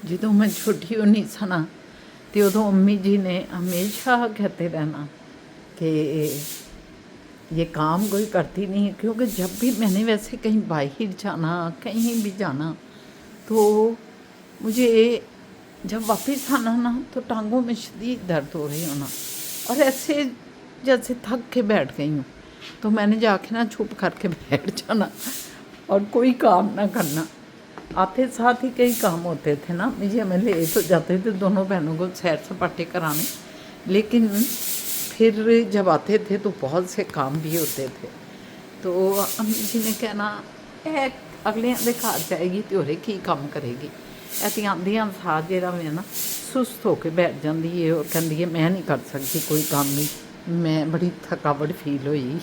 ਜਦੋਂ मैं छोटी होनी सा ना तो उदों अम्मी जी ने हमेशा कहते रहना कि ये काम कोई करती नहीं है, क्योंकि जब भी मैंने वैसे कहीं बाहर जाना, कहीं भी जाना, तो मुझे जब वापस आना ना तो टांगों में शदीद दर्द हो रही होना और ऐसे जैसे थक के बैठ गई हूँ। तो मैंने जाके ना चुप करके बैठ जाना और कोई काम ना करना। आते साथ ही कई काम होते थे ना, मुझे हमें लेट हो जाते थे दोनों बहनों को सैर सपाटे कराने, लेकिन फिर जब आते थे तो बहुत से काम भी होते थे। तो अम्मी जी ने कहना ए अगलियां दे घर जाएगी तो होरे की काम करेगी, ऐसी आंदियां साथ जरा मैं ना सुस्त होकर बैठ जाती है और कहती है मैं नहीं कर सकती कोई काम नहीं, मैं बड़ी थकावट फील हुई।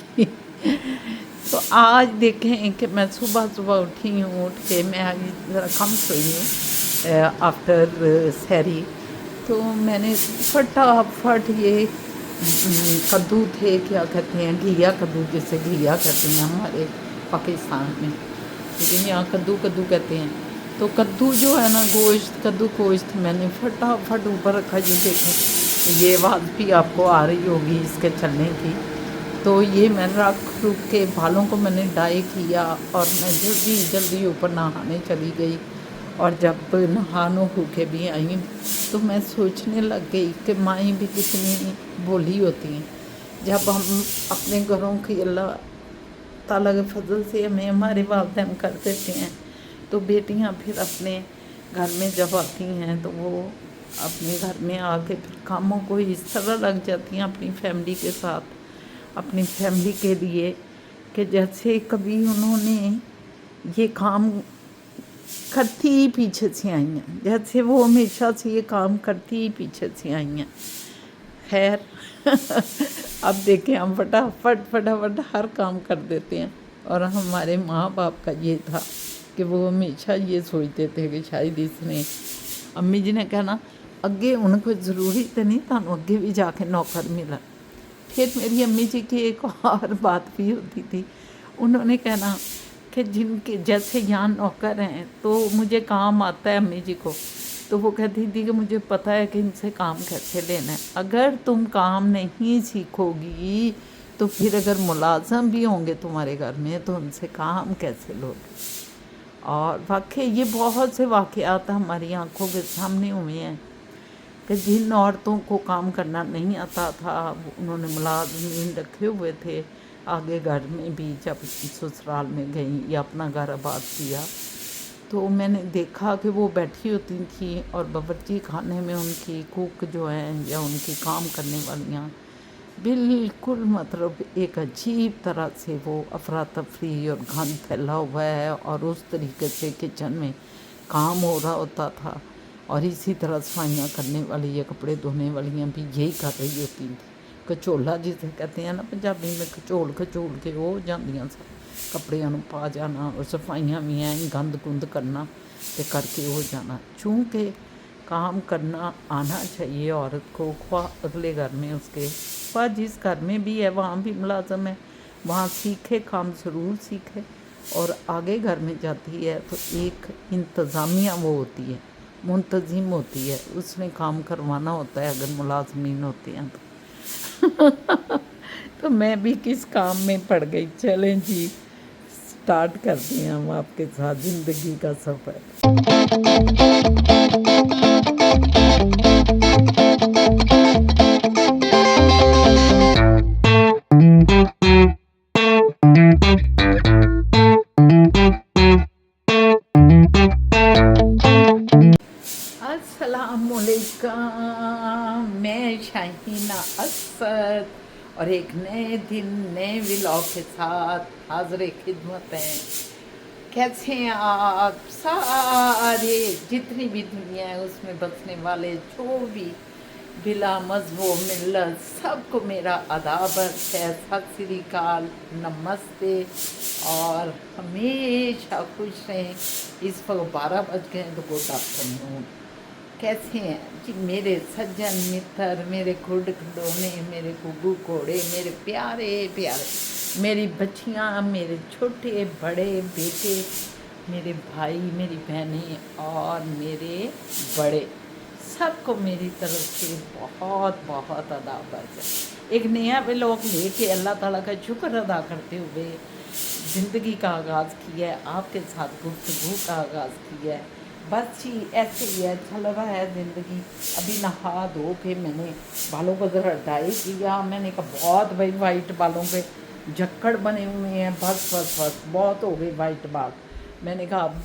तो आज देखें कि मैं सुबह सुबह उठी हूँ, उठ के मैं आज ज़रा कम सोई हूँ आफ्टर सैरी। तो मैंने फटाफट ये कद्दू थे, क्या कहते हैं, घिया कद्दू, जिसे घिया कहते हैं हमारे पाकिस्तान में, लेकिन यहाँ कद्दू कद्दू कहते हैं। तो कद्दू जो है ना, गोश्त, कद्दू गोश्त मैंने फटाफट ऊपर रखा। ये देखें, ये आवाज़ भी आपको आ रही होगी इसके चलने की। तो ये मैंने रख रुक के बालों को मैंने डाई किया और मैं जल्दी जल्दी ऊपर नहाने चली गई। और जब नहा नो के भी आई तो मैं सोचने लग गई कि माएँ भी कितनी भोली होती हैं। जब हम अपने घरों की अल्लाह ताला के फजल से हमें हमारे वालिदैन कर देते हैं, तो बेटियां फिर अपने घर में जब आती हैं तो वो अपने घर में आके फिर कामों को इस तरह लग जाती हैं अपनी फैमिली के साथ, अपनी फैमिली के लिए, कि जैसे कभी उन्होंने ये काम करती ही पीछे से आई हैं, जैसे वो हमेशा से ये काम करती ही पीछे से आई हैं। खैर अब देखें, हम फटाफट फटाफट हर काम कर देते हैं। और हमारे माँ बाप का ये था कि वो हमेशा ये सोचते थे कि शायद इसने, अम्मी जी ने कहना अगे उनको ज़रूरी तो नहीं थानू अगे भी जाके नौकर मिला। फिर मेरी अम्मी जी की एक और बात भी होती थी, उन्होंने कहना कि जिनके जैसे यहाँ नौकर हैं तो मुझे काम आता है अम्मी जी को, तो वो कहती थी कि मुझे पता है कि इनसे काम कैसे लेना है। अगर तुम काम नहीं सीखोगी तो फिर अगर मुलाजम भी होंगे तुम्हारे घर में तो उनसे काम कैसे लोगे। और वाकई ये बहुत से वाक़यात हमारी आंखों के सामने हुए हैं कि जिन औरतों को काम करना नहीं आता था उन्होंने मुलाजमीन रखे हुए थे आगे घर में भी, जब ससुराल में गई या अपना घर आबाद किया तो मैंने देखा कि वो बैठी होती थी और बावर्ची खाने में उनकी कुक जो हैं या उनकी काम करने वालियाँ बिल्कुल मतलब एक अजीब तरह से वो अफरा तफरी और गंद फैला हुआ है और उस तरीके से किचन में काम हो रहा होता था। और इसी तरह सफाइयाँ करने वाली या कपड़े धोने वालियाँ भी यही कर रही होती थी। कचोला जिसे कहते हैं ना पंजाबी में, कचोल कचोल के वो जांदियां सन कपड़ियां नूं पा जाना और सफाइयाँ भी हैं गंद गुंद करना तो करके हो जाना। चूँकि काम करना आना चाहिए औरत को, ख्वा अगले घर में उसके ख्वा जिस घर में भी है वहाँ भी मुलाजम है, वहाँ सीखे काम ज़रूर सीखे। और आगे घर में जाती है तो एक इंतज़ामिया वो होती है, मुंतज़िम होती है, उसने काम करवाना होता है अगर मुलाजमीन होते हैं तो। तो मैं भी किस काम में पड़ गई। चलें जी, स्टार्ट करते हैं हम आपके साथ ज़िंदगी का सफ़र। अस्सलामुअलैकुम, मैं शाहीना असद और एक नए दिन नए व्लॉग के साथ हाज़िर खिदमत हैं। कैसे हैं आप सारे, जितनी भी दुनिया है उसमें बसने वाले, जो भी बिला मज़हब मिल्लत, सबको मेरा आदाब है, सत श्री अकाल, नमस्ते और हमेशा खुश रहें। इस वक्त 12 बज गए तो गुड आफ्टरनून। कैसे हैं जी मेरे सज्जन मित्र, मेरे खुड खिलौने, मेरे गुग्गू घोड़े, मेरे प्यारे प्यारे, मेरी बच्चियाँ, मेरे छोटे बड़े बेटे, मेरे भाई, मेरी बहनें और मेरे बड़े, सबको मेरी तरफ से बहुत बहुत अदाबत है। एक नया व्लॉग लेके अल्लाह ताला का शुक्र अदा करते हुए ज़िंदगी का आगाज़ किया है, आपके साथ गुफ्तगू का आगाज़ किया है। बस जी ऐसे ही है, चल रहा है ज़िंदगी। अभी नहा धो के मैंने बालों को ज़रा डाई किया। मैंने कहा बहुत भाई वाइट बालों पे झक्कड़ बने हुए हैं, बस बस बस बहुत हो गए वाइट बाल। मैंने कहा अब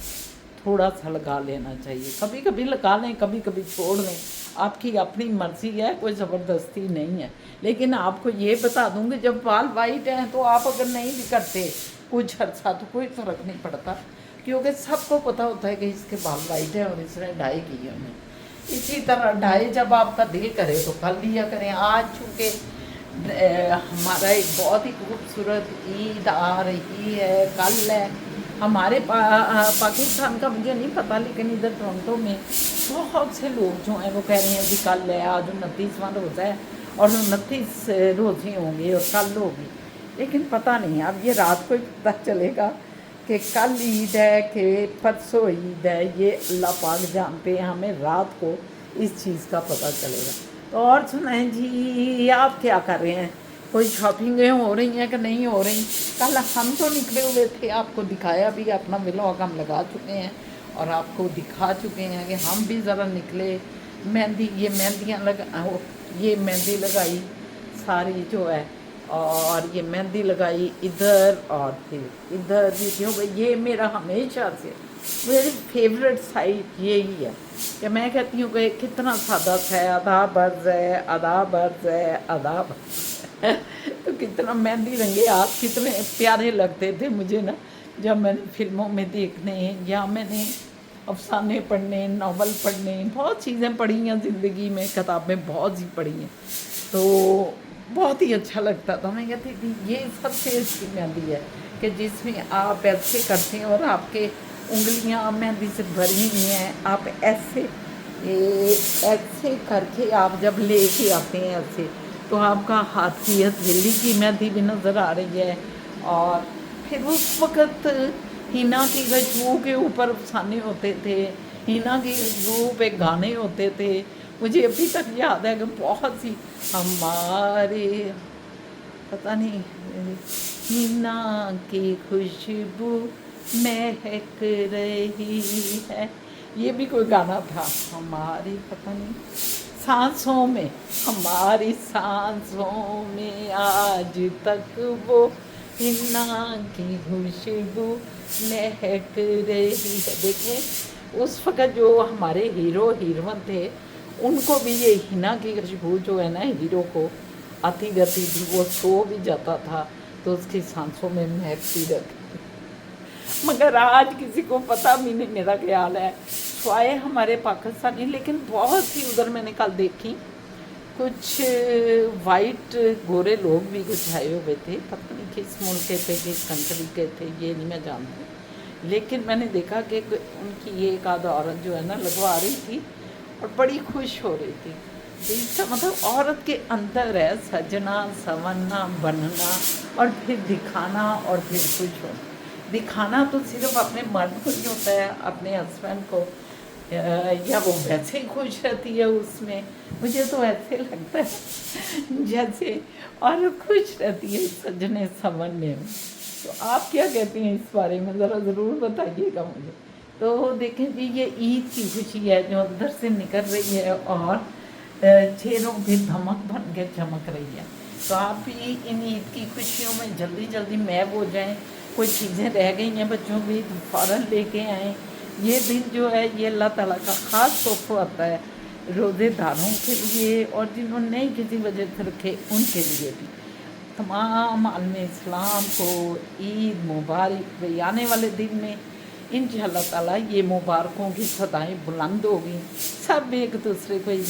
थोड़ा सा लगा लेना चाहिए, कभी कभी लगा लें, कभी कभी छोड़ दें, आपकी अपनी मर्ज़ी है, कोई ज़बरदस्ती नहीं है। लेकिन आपको ये बता दूँ कि जब बाल वाइट हैं तो आप अगर नहीं भी करते कुछ अर्सा तो कोई फ़र्क नहीं पड़ता, क्योंकि सबको पता होता है कि इसके बाल वाइट हैं और इसने डाई की है उन्हें। इसी तरह डाई जब आपका दिल करे तो कर लिया करें। आज चूँकि हमारा एक बहुत ही खूबसूरत ईद आ रही है, कल है हमारे पाकिस्तान का मुझे नहीं पता, लेकिन इधर टोरंटो में बहुत से लोग जो हैं वो कह रहे हैं कि कल है, आज 29वां रोज़ा है और 29 रोज़े होंगे और कल होगी। लेकिन पता नहीं, अब ये रात को ही पता चलेगा कि कल ईद है कि परसों ईद है, ये अल्लाह पाक जानते हैं। हमें रात को इस चीज़ का पता चलेगा। तो और सुनाएं जी, आप क्या कर रहे हैं? कोई शॉपिंगें हो रही हैं कि नहीं हो रही? कल हम तो निकले हुए थे, आपको दिखाया भी, अपना व्लॉग हम लगा चुके हैं और आपको दिखा चुके हैं कि हम भी ज़रा निकले। मेहंदी, ये मेहंदियाँ ये मेहंदी लगाई सारी जो है, और ये मेहंदी लगाई इधर और फिर इधर भी, क्योंकि ये मेरा हमेशा से मेरी फेवरेट साइड यही है कि मैं कहती हूँ कि कितना सादा सा है, आधा बर्ज है, आधा बर्ज है, आधा बर्ज है। तो कितना मेहंदी रंगे हाथ कितने प्यारे लगते थे मुझे ना, जब मैंने फिल्मों में देखने या मैंने अफसाने पढ़ने, नावल पढ़ने, बहुत चीज़ें पढ़ी हैं ज़िंदगी में, किताबें बहुत सी पढ़ी हैं, तो बहुत ही अच्छा लगता था। मैं कहती थी ये सबसे अच्छी मेहंदी है कि जिसमें आप ऐसे करते हैं और आपके उंगलियां मेहंदी से भरी हुई हैं, आप ऐसे ऐसे करके आप जब लेके आते हैं ऐसे, तो आपका हाथ की हथेली की मेहंदी भी नज़र आ रही है। और फिर उस वक़्त हिना की खुशबू के ऊपर अफसाने होते थे, हिना की खुशबू पे गाने होते थे। मुझे अभी तक याद है कि बहुत सी हमारे, पता नहीं, हिना की खुशबू महक रही है, ये भी कोई गाना था। हमारी, पता नहीं, सांसों में, हमारी सांसों में आज तक वो हिना की खुशबू महक रही है। देखें उस वक़्त जो हमारे हीरो हीरोइन थे, उनको भी ये हिना की खुशबू जो है ना हीरो को आती रहती थी, वो सो भी जाता था तो उसकी सांसों में महकती रहती। मगर आज किसी को पता भी नहीं, मेरा ख्याल है, स्वाए हमारे पाकिस्तानी। लेकिन बहुत सी उधर मैंने कल देखी, कुछ वाइट गोरे लोग भी कुछ आए हुए थे, पता नहीं किस मुल्क के थे, किस कंट्री के थे, ये नहीं मैं जानती। लेकिन मैंने देखा कि उनकी एक आध औरत जो है ना लगवा रही थी और बड़ी खुश हो रही थी। तो इसका मतलब औरत के अंदर है सजना, संवरना, बनना और फिर दिखाना और फिर खुश होना। दिखाना तो सिर्फ अपने मर्द को ही होता है, अपने हस्बैंड को, या वो वैसे ही खुश रहती है उसमें। मुझे तो ऐसे लगता है जैसे और खुश रहती है सजने संवरने में। तो आप क्या कहती हैं इस बारे में, ज़रा ज़रूर बताइएगा मुझे। तो देखें जी, ये ईद की खुशी है जो अंदर से निकल रही है और चेहरों पे धमक बन के चमक रही है। तो आप भी इन ईद की खुशियों में जल्दी जल्दी मैब हो जाएं। कोई चीज़ें रह गई हैं बच्चों की तो फ़ौरन लेके आएँ। ये दिन जो है ये अल्लाह ताला का ख़ास तोहफ़ा आता है रोज़ेदारों के लिए, और जिन्होंने नहीं किसी वजह से रखे उनके लिए भी। तमाम आलम इस्लाम को ईद मुबारक। आने वाले दिन में इंशाअल्लाह ताला ये मुबारकों की सदाएँ बुलंद होगी, सब एक दूसरे को ईद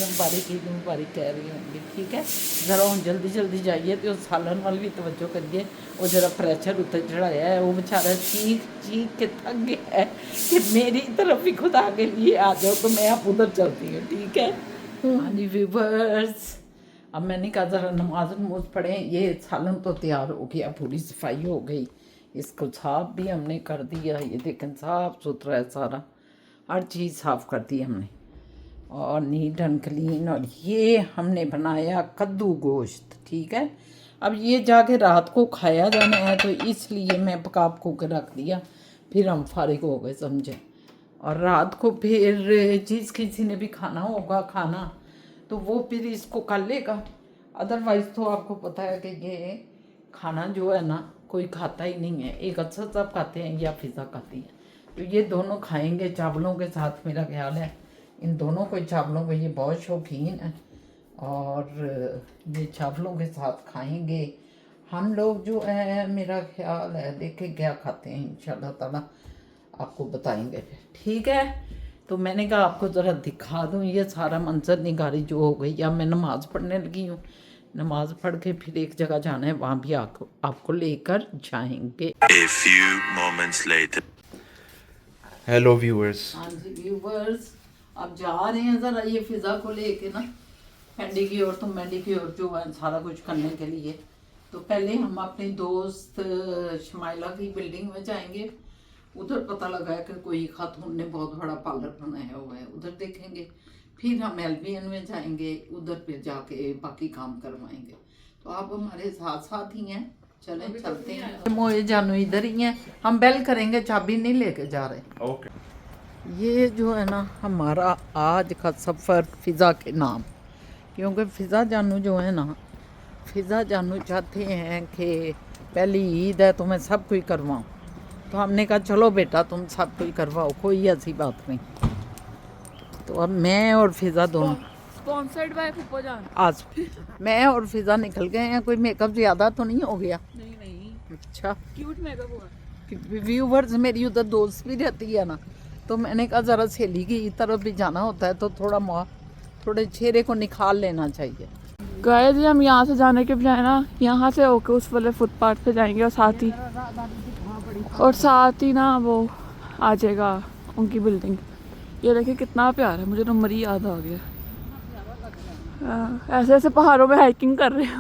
मुबारक कह रही होंगी। ठीक है, ज़रा हम जल्दी जल्दी जाइए तो सालन वाल भी तवज्जो करिए। वो जरा प्रेशर उत्तर चढ़ाया है, वो बेचारा चीख चीख के थक गया है कि मेरी तरफ ही खुदा के लिए आ जाओ, तो मैं अब उधर चलती हूँ। ठीक है, हाँ जी व्यूवर्स, अब मैंने कहा ज़रा नमाज नमूज पढ़ें। ये सालन तो तैयार हो गया, पूरी सफाई हो गई, इसको साफ भी हमने कर दिया, ये देखें साफ सुथरा है सारा, हर चीज़ साफ कर दी हमने और नीट एंड क्लीन। और ये हमने बनाया कद्दू गोश्त, ठीक है। अब ये जाके रात को खाया जाना है तो इसलिए मैं पका के रख दिया, फिर हम फारिग हो गए समझे। और रात को फिर जिस किसी ने भी खाना होगा खाना तो वो फिर इसको कर लेगा, अदरवाइज़ तो आपको पता है कि ये खाना जो है ना कोई खाता ही नहीं है, एक अच्छा सब खाते हैं या फिज़ा खाती है, तो ये दोनों खाएंगे चावलों के साथ, मेरा ख्याल है इन दोनों को चावलों के ये बहुत शौकीन है और ये चावलों के साथ खाएंगे। हम लोग जो है मेरा ख्याल है देखे क्या खाते हैं, इंशाल्लाह ताला आपको बताएंगे फिर, ठीक है। तो मैंने कहा आपको ज़रा दिखा दूँ ये सारा मंजर निगारी जो हो गई। या मैं नमाज़ पढ़ने लगी हूँ, नमाज पढ़ के फिर एक जगह जाना है, वहाँ भी आपको लेकर जाएंगे। A few moments later. Hello viewers. हाँ जी व्यूवर्स, अब जा रहे हैं ज़रा ये फिज़ा को लेके ना पेडी की ओर, तो मेडी की ओर जो है सारा कुछ करने के लिए। तो पहले हम अपनी दोस्त शमाइला की बिल्डिंग में जाएंगे, उधर पता लगा है कि कोई खातून ने बहुत बड़ा पार्लर बनाया हुआ है, उधर देखेंगे। फिर हम एलबीएन में जाएंगे, उधर फिर जाके बाकी काम करवाएंगे। तो आप हमारे साथ साथ ही हैं, चलें चलते हैं। मोए जानू इधर ही हैं, हम बेल करेंगे, चाबी नहीं लेके जा रहे। ओके। ये जो है ना हमारा आज का सफ़र फ़िज़ा के नाम, क्योंकि फ़िज़ा जानू जो है ना, फ़िज़ा जानू चाहते हैं कि पहली ईद है तो मैं सब कुछ करवाऊँ, तो हमने कहा चलो बेटा तुम सब कुछ करवाओ, कोई ऐसी बात नहीं। तो अब मैं और फ़िज़ा दोनों स्पॉन्सर्ड बाय फुप्पो जान। आज मैं और फ़िज़ा निकल गए हैं। कोई मेकअप ज़्यादा तो नहीं हो गया? नहीं नहीं, अच्छा क्यूट मेकअप हुआ। व्यूवर्स मेरी उधर दोस्त भी रहती है ना, तो मैंने कहा ज़रा सहेली की तरफ भी जाना होता है तो थोड़े चेहरे को निखार लेना चाहिए। गाइस हम यहाँ से जाने के बजाय ना यहाँ से होके उस वाले फुटपाथ पे जाएंगे और साथ ही ना वो आ जाएगा उनकी बिल्डिंग। ये देखिए कितना प्यार है, मुझे तो मरी याद आ गया। ऐसे ऐसे पहाड़ों में हाइकिंग कर रहे हैं,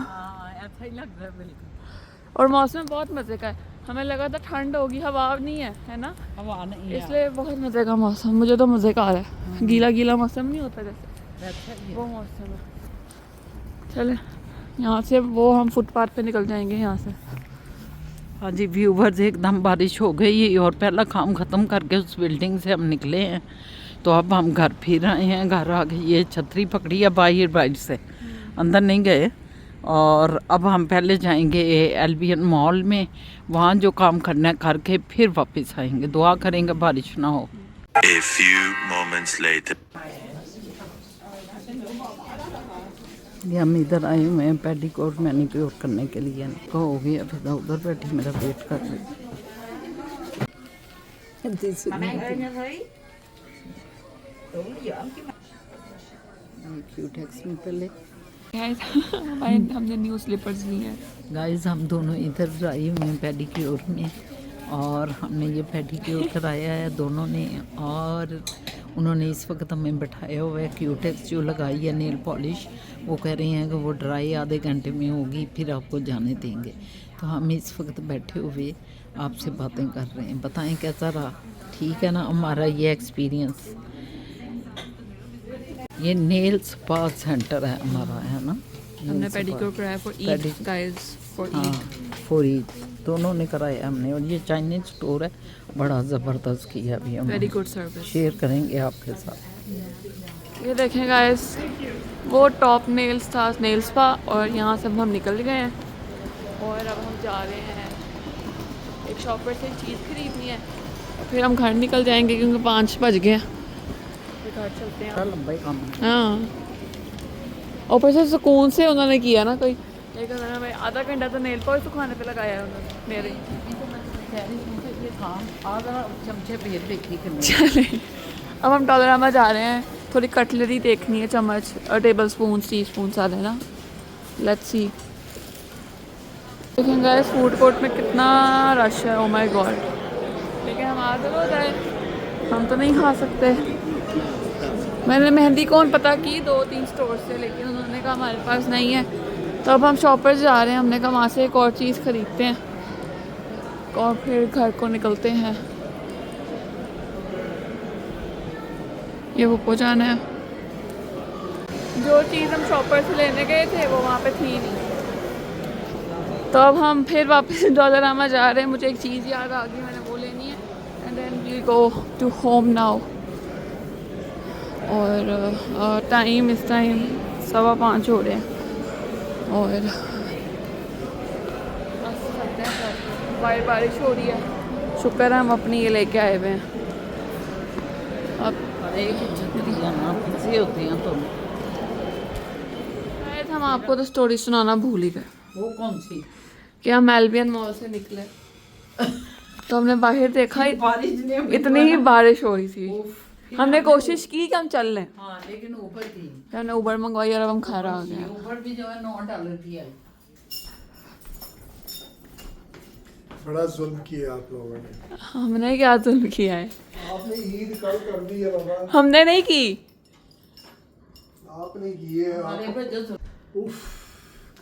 ऐसा ही लग रहा है बिल्कुल। और मौसम बहुत मज़े का है। हमें लगा था ठंड होगी, हवा नहीं है ना, हवा नहीं है, इसलिए बहुत मज़े का मौसम। मुझे तो मज़े का आ रहा है, गीला गीला मौसम नहीं होता जैसे वो मौसम है। चले यहाँ से वो हम फुटपाथ पे निकल जाएंगे यहाँ से। हाँ जी व्यूवर्स, एकदम बारिश हो गई और पहला काम ख़त्म करके उस बिल्डिंग से हम निकले हैं। तो अब हम घर फिर आए हैं, घर आके ये छतरी पकड़ी है बाहर से, अंदर नहीं गए। और अब हम पहले जाएंगे एलबीएन मॉल में, वहाँ जो काम करना है करके फिर वापस आएंगे। दुआ करेंगे बारिश ना हो। A few moments later. ये हम इधर आए हुए हैं पेडिक्योर मैनिक्योर करने के लिए। तो हो गया फिर उधर बैठी मेरा वेट कर रही। क्यूटेक्स में पहले हमने न्यू स्लीपर्स ली हैं। गाइस हम दोनों इधर आए हुए हैं पेडिक्योर में, और हमने ये पेडिक्योर कराया है दोनों ने। और उन्होंने इस वक्त हमें बैठाया हुआ है, क्यूटेक्स जो लगाई है नेल पॉलिश, वो कह रहे हैं कि वो ड्राई आधे घंटे में होगी फिर आपको जाने देंगे। तो हम इस वक्त बैठे हुए आपसे बातें कर रहे हैं। बताएं कैसा रहा, ठीक है ना हमारा ये एक्सपीरियंस। ये नेल स्पा सेंटर है हमारा, है ना। हमने पेडिक्योर कराया फॉर ईद गाइस, फॉर हाँ ईद। फॉर ईद दोनों ने कराया हमने। और ये चाइनीज स्टोर है, बड़ा ज़बरदस्त किया अभी हम, वेरी गुड सर्विस, शेयर करेंगे आपके साथ। ये देखें गाइस, वो टॉप नेल्स था, नेल स्पा, और यहाँ से हम निकल गए हैं और अब हम जा रहे हैं एक शॉप पर से चीज़ खरीदनी है, फिर हम घर निकल जाएंगे क्योंकि 5 बज गए। फिर घर चलते हैं। लंबा ही काम है। हाँ, ऊपर से सुकून से उन्होंने किया ना कोई, लेकिन उन्होंने भाई आधा घंटा तो नेल पॉलिश सुखाने पे लगाया है उन्होंने मेरे। ये काम आधा चमचे भेज देखी कि चले अब हम डॉलरामा जा रहे हैं, थोड़ी कटलरी देखनी है, चम्मच और टेबल स्पून, टी स्पून सारे ना। Let's see. देखें गाइस फूड कोर्ट में कितना रश है, ओ माय गॉड। लेकिन हम आगे हो जाए, हम तो नहीं खा सकते। मैंने मेहंदी कौन पता की 2-3 स्टोर से, लेकिन उन्होंने कहा हमारे पास नहीं है। तो अब हम शॉपर्स जा रहे हैं, हमने कहा वहाँ से एक और चीज़ ख़रीदते हैं। और फिर घर को निकलते हैं। ये वो जाना है। जो चीज़ हम शॉपर से लेने गए थे वो वहाँ पे थी नहीं, तो अब हम फिर वापस डोलारामा जा रहे हैं। मुझे एक चीज़ याद आ गई, मैंने वो लेनी है। And then we go to home now. और टाइम इस टाइम 5:15 हो रहे हैं और बस चलते हैं घर। बाहर बारिश हो रही है, शुक्र है हम अपनी ये लेके आए हुए हैं। अब एक छतरी जाना फंसे होते हैं तुम। शायद हम आपको तो स्टोरी सुनाना भूल ही गए वो कौन सी? कि हम एल्बियन मॉल से निकले तो हमने बाहर देखा बारिश ने इतनी ही बारिश हो रही थी। फिर हमने कोशिश की कि हम चल लें, हाँ लेकिन ऊपर थी। फिर हमने उबर मंगवाई और अब हम घर आ गए। ऊपर भी जो है $9 की है। बड़ा जुल्म किया आप लोगों ने। हमने क्या जुल्म किया है? आपने ईद कल कर दी है बाबा। हमने नहीं की। आपने की है। हमारे पे जो उफ,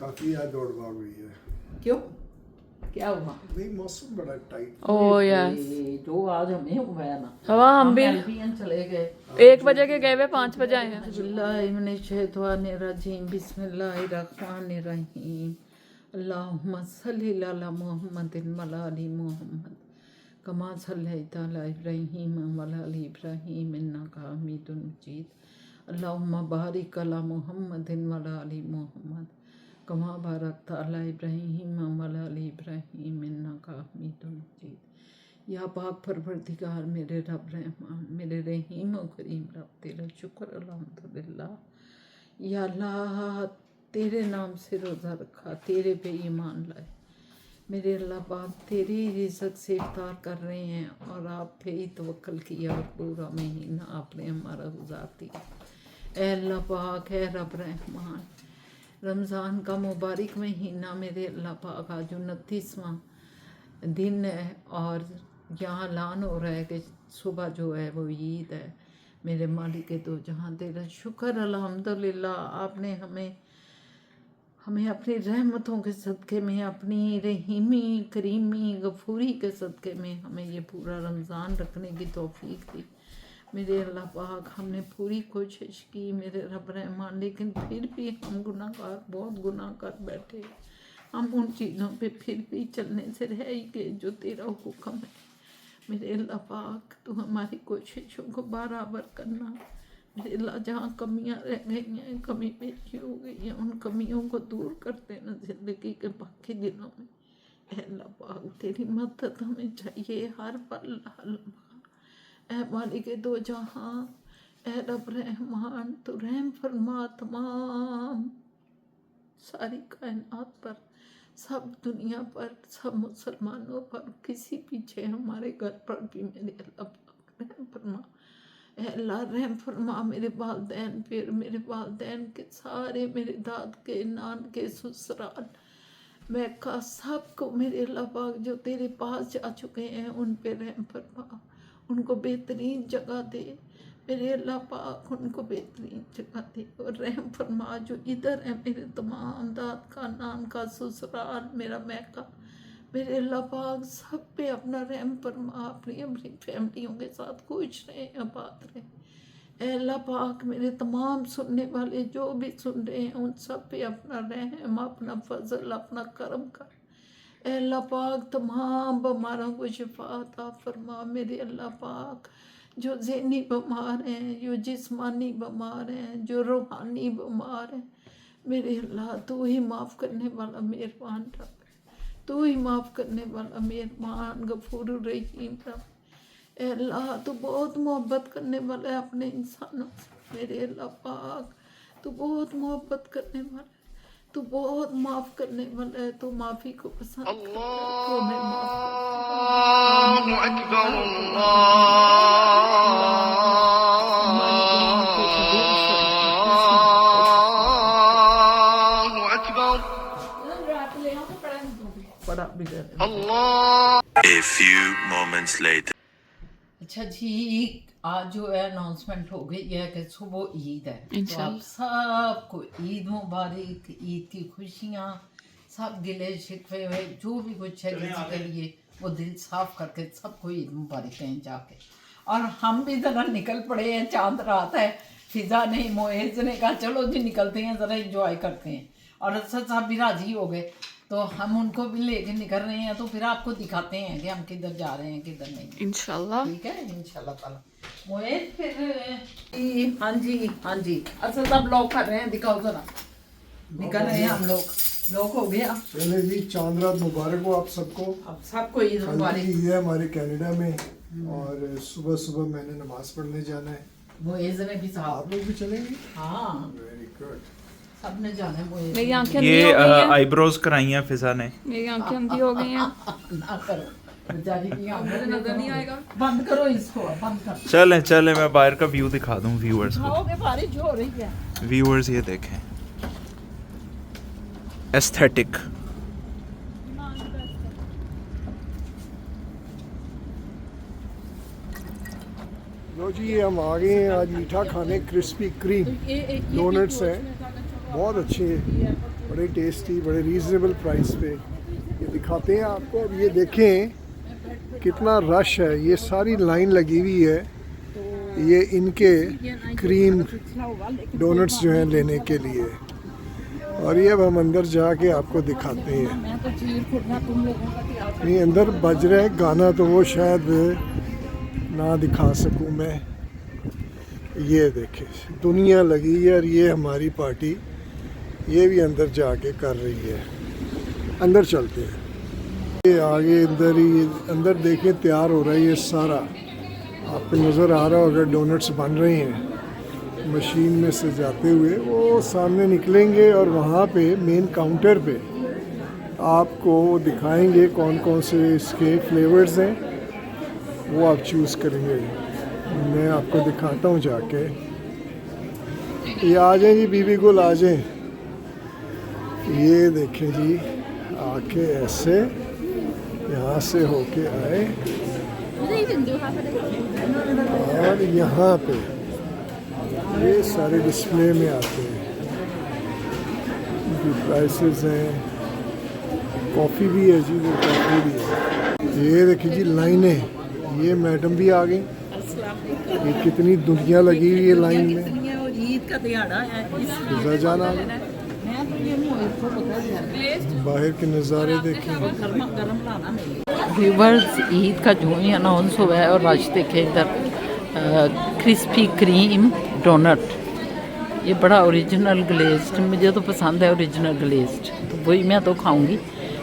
काफी याद दौड़ भाग हुई है। क्यों क्या हुआ? नहीं मौसम बड़ा टाइट। ओह यस, जो आज हमें हुआ है ना। हवा हम भी एल्बियन चले गए 1 बजे के गए हुए 5 बजे आए हैं। बिस्मिल्लाहिर्रहमानिर्रहीम बिस्मिल्लाहिर्रहमानिर्रहीम अल्लाहुम्मा सल्लि अला मुहम्मदिन व अला आलि मुहम्मद कमा सल्लैता अला इब्राहीम व अला आलि इब्राहीम इन्नका हमीदुम मजीद अल्लाहुम्मा बारिक अला मुहम्मदिन व अला आलि मुहम्मद कमा बारकता अला इब्राहीम व अला आलि इब्राहीम इन्नका हमीदुम मजीद। या पाक परवरदिगार मेरे रब रहमान मेरे रहीम और करीम रब, तेरा शुक्र अल्हम्दुलिल्लाह। या अल्लाह तेरे नाम से रोज़ा रखा, तेरे पे ईमान लाए। मेरे अल्लाह पाक तेरी रिज़्क़ से इफ्तार कर रहे हैं और आप पे ही तवक्कल किया और पूरा महीना आपने हमारा गुजार दिया। ए अल्लाह पाक है रब रहमान, रमज़ान का मुबारक महीना मेरे अल्लाह पाक आज 29वां दिन है और यहाँ ऐलान हो रहा है कि सुबह जो है वो ईद है। मेरे मालिक के दो जहाँ तेरा शुक्र अल्हम्दुलिल्लाह, आपने हमें अपनी रहमतों के सदक़े में, अपनी रहीमी करीमी गफूरी के सदक़े में हमें ये पूरा रमज़ान रखने की तौफीक दी। मेरे अल्लाह पाक हमने पूरी कोशिश की मेरे रब रहमान, लेकिन फिर भी हम गुनाहगार बहुत गुनाह कर बैठे। हम उन चीज़ों पे फिर भी चलने से रह ही गए जो तेरा हुक्म है। मेरे अल्लाह पाक तू हमारी कोशिशों को बराबर करना। मेरे अल्लाह जहाँ कमियाँ रह गई हैं, कमी पेशी हो गई हैं, उन कमियों को दूर कर देना ज़िंदगी के बाकी दिनों में। अल्लाह पाक तेरी मदद हमें चाहिए हर पल हर लम्हा। ऐ मालिक दो जहाँ, ऐ रब रहमान तू रहम फरमा तमाम सारी कायनात पर, सब दुनिया पर, सब मुसलमानों पर, किसी पीछे हमारे घर पर भी मेरे अल्लाह पाक रहम फरमा। ऐ अल्लाह रहम फरमा मेरे वालदैन पर, मेरे वालदैन के सारे, मेरे दाद के नान के ससुराल मैं का सबको मेरे अल्लाह पाक जो तेरे पास जा चुके हैं उन पे रहम फरमा, उनको बेहतरीन जगह दे। मेरे अल्लाह पाक उनको बेहतरीन जगह दे और रहम फरमा जो इधर है मेरे तमाम दाद का नान का ससुराल मेरा मैका, मेरे अल्लाह पाक सब पे अपना रहम फरमा, अपनी अपनी फैमिलियों के साथ खुश रहे आबाद रहे। ऐ अल्लाह पाक मेरे तमाम सुनने वाले जो भी सुन रहे हैं उन सब पे अपना रहम, अपना फजल, अपना करम कर। ऐ अल्लाह पाक तमाम बीमारों को शिफा अता फरमा। मेरे अल्लाह पाक जो ज़हनी बीमार हैं, जो जिस्मानी बीमार हैं, जो रूहानी बीमार हैं, मेरे अल्लाह तू ही माफ़ करने वाला मेहरबान रब, तू ही माफ़ करने वाला मेहरबान गफूर रहीम रब। ऐ अल्लाह तू बहुत मोहब्बत करने वाला है अपने इंसानों से। मेरे अल्लाह पाक तू बहुत मोहब्बत करने वाला है, तू बहुत माफ़ करने वाला है, तू माफ़ी को पसंद करता है, तू हमें माफ़ कर। हमारी दुआओं को कबूल फरमा। बड़ा बिगड़ A few moments later. अच्छा जी, आज जो है अनाउंसमेंट हो गई है कि सुबह ईद है, तो आप सबको ईद मुबारक, ईद की खुशियाँ, सब गिले शिकवे हुए जो भी कुछ है किसी के लिए वो दिल साफ करके सबको ईद मुबारक कहें जाके। और हम भी ज़रा निकल पड़े हैं, चांद रात है, फिजा नहीं मोएज ने कहा चलो जी निकलते हैं, ज़रा इंजॉय करते हैं। और असद साहब भी राज़ी हो गए तो हम उनको भी लेके निकल रहे हैं, तो फिर आपको दिखाते हैं कि हम किधर जा रहे हैं किधर नहीं। इंशाल्लाह। ठीक है इंशाल्लाह ताला। मोएज फिर हाँ जी असद साहब ब्लॉग कर रहे हैं, दिखाओ ज़रा। निकल रहे हैं हम लोग हो गया। चले जी, चांद रात मुबारक हो आप सबको। अब सबको ईद कल मुबारक। की ईद है हमारे कनाडा में, और सुबह सुबह मैंने नमाज पढ़ने जाना है। मोएज ने भी साहब। आप लोग भी चलेंगे? हाँ वेरी गुड। सबने जाना है मोएज। मेरी आंखें अंधी ये हो गई हैं। आईब्रोज कराई हैं फिजा ने। मेरी आंखें अंधी हो गई हैं। ना करो बेचारी की आंखें नजर नहीं आएगा। बंद करो इसको, बंद कर। चलें मैं बाहर का व्यू दिखा दूं व्यूअर्स को। खाओगे, बारिश हो रही है। व्यूअर्स ये देखें, एस्थेटिक। लो जी, ये हम आ गए हैं आज मीठा खाने। क्रिस्पी क्रीम डोनट्स हैं, बहुत अच्छे, बड़े टेस्टी, बड़े रीजनेबल प्राइस पे। ये दिखाते हैं आपको। अब ये देखें कितना रश है, ये सारी लाइन लगी हुई है ये इनके क्रीम डोनट्स जो हैं लेने के लिए। और ये अब हम अंदर जाके आपको दिखाते हैं। नहीं, अंदर बज रहा है गाना, तो वो शायद ना दिखा सकूं मैं। ये देखे दुनिया लगी है, और ये हमारी पार्टी ये भी अंदर जाके कर रही है। अंदर चलते हैं, ये आगे अंदर ही अंदर देखें तैयार हो रहा है ये सारा। आपको नज़र आ रहा हो अगर डोनट्स बन रहे हैं मशीन में से जाते हुए। वो सामने निकलेंगे और वहाँ पे मेन काउंटर पे आपको दिखाएंगे कौन कौन से इसके फ्लेवर्स हैं, वो आप चूज़ करेंगे। मैं आपको दिखाता हूँ जाके। ये आ जाएं जी, बीबी गुल आ जाएं। ये देखें जी, आके ऐसे यहाँ से होके आए और यहाँ पे ये सारे डिस्प्ले में आते हैं। इनकी प्राइसेस हैं, कॉफ़ी भी है जी, वो कॉफ़ी भी है। ये देखिए जी लाइनें, ये मैडम भी आ गई। ये कितनी दुनिया लगी हुई है लाइन में। ईद का दिहाड़ा है। फिजा जान आ गई। बाहर के नज़ारे देखें। व्यूवर्स, ईद का जो ही अनाउंस हुआ है, और रश देखे इधर क्रिस्पी क्रीम डोनट। ये बड़ा ओरिजिनल ग्लेज्ड, मुझे तो पसंद है ओरिजिनल ग्लेज्ड, तो वही मैं तो खाऊंगी।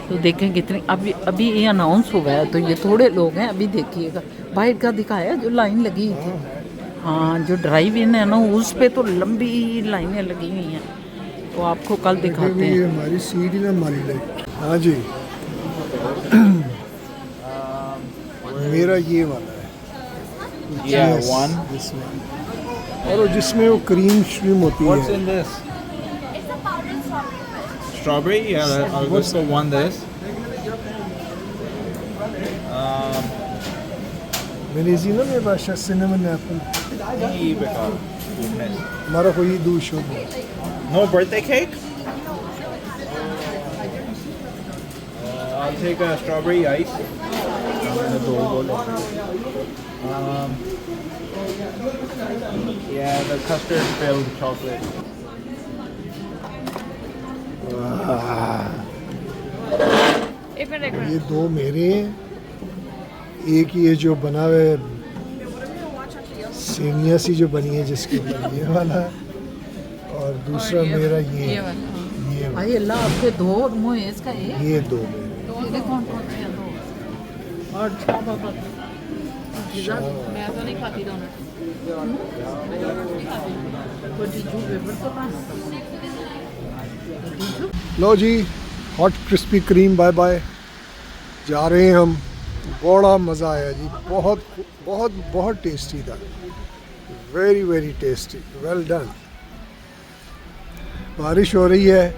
तो देखें कितनी अभी ये अनाउंस हुआ है, तो ये थोड़े लोग हैं। अभी देखिएगा बाहर का दिखाया जो लाइन लगी थी। हाँ, जो ड्राइव इन है ना, उस पे तो लंबी लाइनें लगी हुई हैं। तो आपको कल दिखाते हैं। ये हमारी सीट ही ना मारी लगी। हाँ जी, मेरा ये वाला है। Yeah, one. जिसमें और जिसमें वो क्रीम श्रीम होती What's है। in this? Strawberry? Yeah, I'll go for one this. मैंने जी ना मेरे पास सिनेमन एप्पल हमारा कोई दूश हो। No birthday cake? I'll take a strawberry ice. Yeah, the custard filled chocolate. एक मिनट ये दो मेरे हैं, एक ये जो बना हुआ है सेमिया सी जो बनी है जिसके ऊपर ये वाला, और दूसरा मेरा ये वाला। भाई अल्लाह, आपके दो मोएज का एक, ये दो मेरे। तेरे कौन कौन से हैं दो? और शाबाश, मैं तो नहीं खाती डोनट। कोई टीचू पेपर तो ना। लो जी, hot crispy cream bye bye, जा रहे हैं हम। बड़ा मज़ा आया जी, बहुत बहुत बहुत टेस्टी था, very very tasty, well done. बारिश हो रही है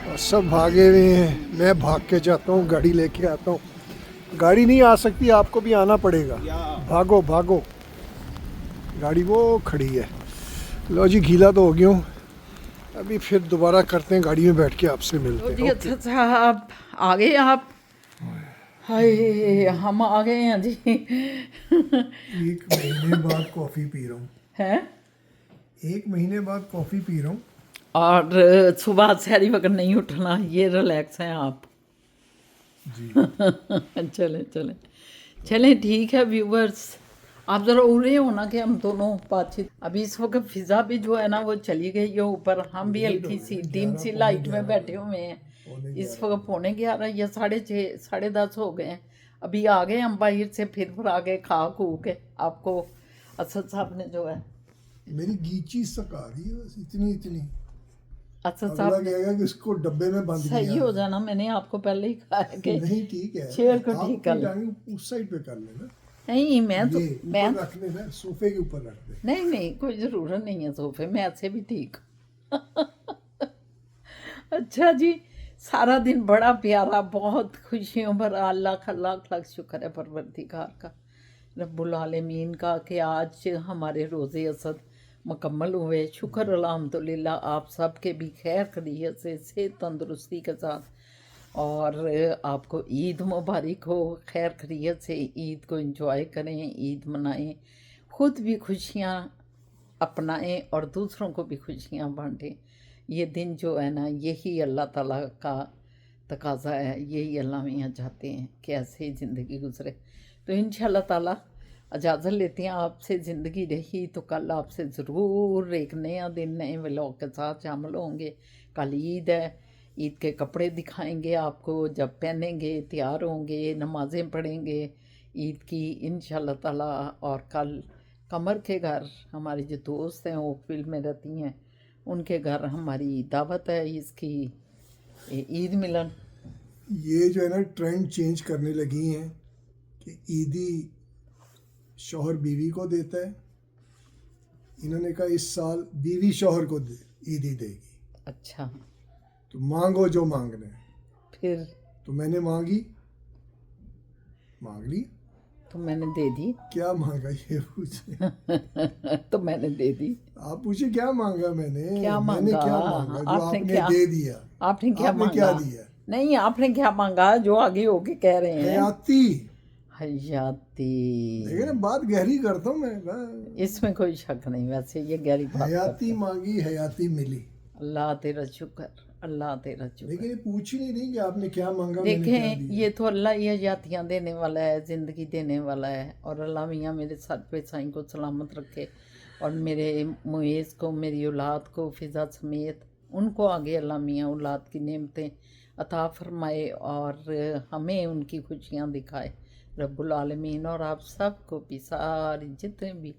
और सब भागे हुए हैं। मैं भाग के जाता हूँ, गाड़ी लेके आता हूँ। गाड़ी नहीं आ सकती, आपको भी आना पड़ेगा। भागो भागो, गाड़ी वो खड़ी है। लो जी, गीला तो हो गया हूँ, अभी फिर दोबारा करते हैं, गाड़ी में बैठ के आपसे मिलते जी हैं। अच्छा साहब, आ गए आप? हाय हम आ गए हैं जी। 1 महीने बाद कॉफ़ी पी रहा हूँ। हैं 1 महीने बाद कॉफ़ी पी रहा हूँ। और सुबह सहरी वक्त नहीं उठना, ये रिलैक्स हैं आप। जी चलें चलें चलें, ठीक है व्यूवर्स, आप ज़रा उड़े हो ना कि हम दोनों बातचीत। अभी इस वक्त फिज़ा भी जो है ना वो चली गई है ऊपर, हम भी हल्की सी डिम सी लाइट में बैठे हुए हैं। इस वक्त 11:45 या 6:30 10:30 हो गए हैं। अभी आ गए हम बाहर से, फिर आ गए खा खू के। आपको असद साहब ने जो है, मेरी गीची सक आ रही है बस इतनी इतनी। असद अगला साहब ने कहेगा कि इसको डब्बे में बंद सही किया। हो जाना, मैंने आपको पहले ही कहा है कि नहीं ठीक है, चेयर को आप ठीक कर ले। टांग उस साइड पे कर लेना। नहीं मैं तो ये मैं ऊपर रख लेना, सोफे के ऊपर रख दे। नहीं नहीं कोई ज़रूरत नहीं है सोफे में, ऐसे भी ठीक। अच्छा जी, सारा दिन बड़ा प्यारा, बहुत खुशियों भरा, अल्लाह का लाख लाख शुक्र है परवरदिगार का, रब्बुल आलमीन का, कि आज हमारे रोज़े असद मुकम्मल हुए। शुक्र अल्हम्दुलिल्लाह, आप सब के भी खैर खैरियत से, सेहत तंदुरुस्ती के साथ, और आपको ईद मुबारक हो। खैर खैरियत से ईद को एंजॉय करें, ईद मनाएं, खुद भी खुशियाँ अपनाएं और दूसरों को भी खुशियाँ बांटें। ये दिन जो है ना, यही अल्लाह ताला का तकाज़ा है, यही अल्लाह मियाँ चाहते हैं कि ऐसे ही ज़िंदगी गुजरे। तो इंशाअल्लाह ताला इजाज़त लेते हैं आपसे। ज़िंदगी रही तो कल आपसे ज़रूर एक नया दिन नए व्लॉग के साथ शामिल होंगे। कल ईद है, ईद के कपड़े दिखाएंगे आपको, जब पहनेंगे तैयार होंगे, नमाज़ें पढ़ेंगे ईद की इंशाअल्लाह ताला। और कल कमर के घर हमारी जो दोस्त हैं ओकविल में रहती हैं, उनके घर हमारी दावत है इसकी, ईद मिलन। ये जो है ना ट्रेंड चेंज करने लगी हैं कि ईदी शौहर बीवी को देता है। इन्होंने कहा इस साल बीवी शौहर को ईदी देगी, अच्छा तो मांगो जो मांगना है। फिर तो मैंने मांग ली। तो मैंने दे दी। क्या मांगा ये पूछे। तो मैंने दे दी। आप पूछे क्या मांगा मैंने। क्या मैंने मांगा? क्या मांगा जो आपने आपने क्या- दे दिया। आपने क्या आपने मांगा? क्या दिया? नहीं, आपने क्या मांगा जो आगे होके कह रहे हैं? हयाती। हयाती। देखिए ना, बात गहरी करता हूँ मैं बस। इसमें कोई शक नहीं, वैसे ये गहरी बात हयाती करते हैं। मांगी, हयाती मिली। अल्लाह तेरा शुक्र, अल्लाह तेरा शुक्र। लेकिन ये पूछ ही नहीं रही कि आपने क्या मांगा, मैंने क्या देखें, दिया। ये तो अल्लाह ही हयातियाँ देने वाला है, ज़िंदगी देने वाला है। और अल्लाह मियाँ मेरे सर पे साईं को सलामत रखे, और मेरे मुएज़ को, मेरी औलाद को, फ़िज़ा समेत उनको आगे अल्लाह मियाँ औलाद की नेमतें अता फरमाए, और हमें उनकी खुशियाँ दिखाए रब्बुल आलमीन। और आप सब को भी, सारी जितने भी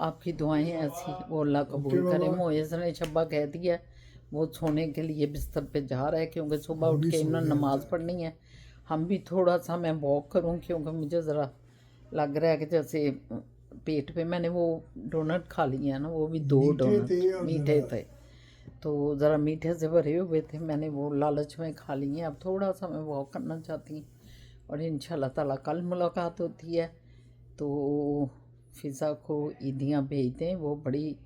आपकी दुआएं ऐसी, वो अल्लाह कबूल करे। मुएज़ ने शब्बा कह दिया, वो सोने के लिए बिस्तर पे जा रहा है, क्योंकि सुबह उठ के इन्होंने नमाज़ पढ़नी है। हम भी थोड़ा सा मैं वॉक करूं, क्योंकि मुझे ज़रा लग रहा है कि जैसे पेट पे, मैंने वो डोनट खा लिए हैं ना, वो भी 2 डोनट मीठे थे, तो ज़रा मीठे से भरे हुए थे, मैंने वो लालच में खा लिए हैं। अब थोड़ा सा मैं वॉक करना चाहती हूँ, और इंशाल्लाह ताला कल मुलाकात होती है। तो फ़िज़ा को ईदियाँ भेज दें, वो बड़ी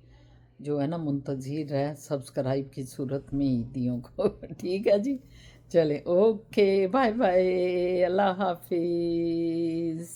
जो है ना मुंतज़िर है सब्सक्राइब की सूरत में ईदियों को। ठीक है जी, चलें, ओके, बाय बाय, अल्लाह हाफिज़।